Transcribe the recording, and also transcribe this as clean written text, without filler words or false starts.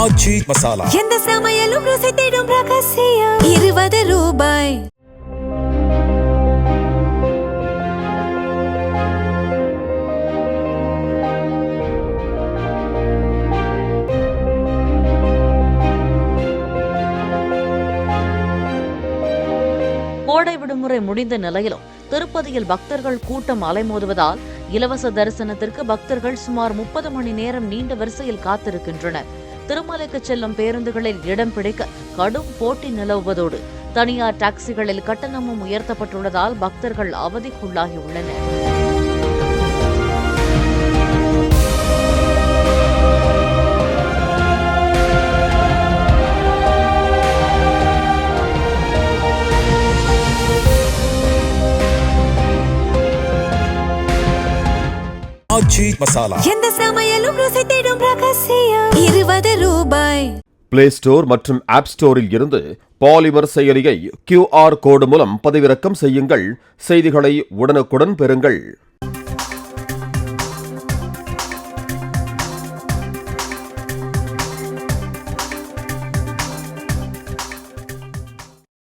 ஆச்சி மசாலா. எந்த சமையலும் ருசி தேடும் ரகசியம். 20 ரூபாய். கோடை விடுமுறை முடிந்த நிலையிலும் திருப்பதியில் பக்தர்கள் கூட்டம் அலைமோதுவதால் இலவச தரிசனத்திற்கு பக்தர்கள் சுமார் 30 மணி நேரம் நீண்ட வரிசையில் காத்திருக்கின்றனர். திருமலைக்கு செல்லும் பேருந்துகளில் இடம் பிடிக்க கடும் போட்டி நிலவுவதோடு தனியார் டாக்ஸிகளில் கட்டணமும் உயர்த்தப்பட்டுள்ளதால் பக்தர்கள் அவதிக்குள்ளாகியுள்ளனர். ஆச்சி மசாலா. எந்த சமையலும் ருசி தேடும் ரகசியம். 20 ரூபாய். பிளே ஸ்டோர் மற்றும் ஆப் ஸ்டோரில் இருந்து பாலிமர் செயலியை QR கோடு மூலம் பதிவிறக்கம் செய்யுங்கள். செய்திகளை உடனுக்குடன் பெறுங்கள்.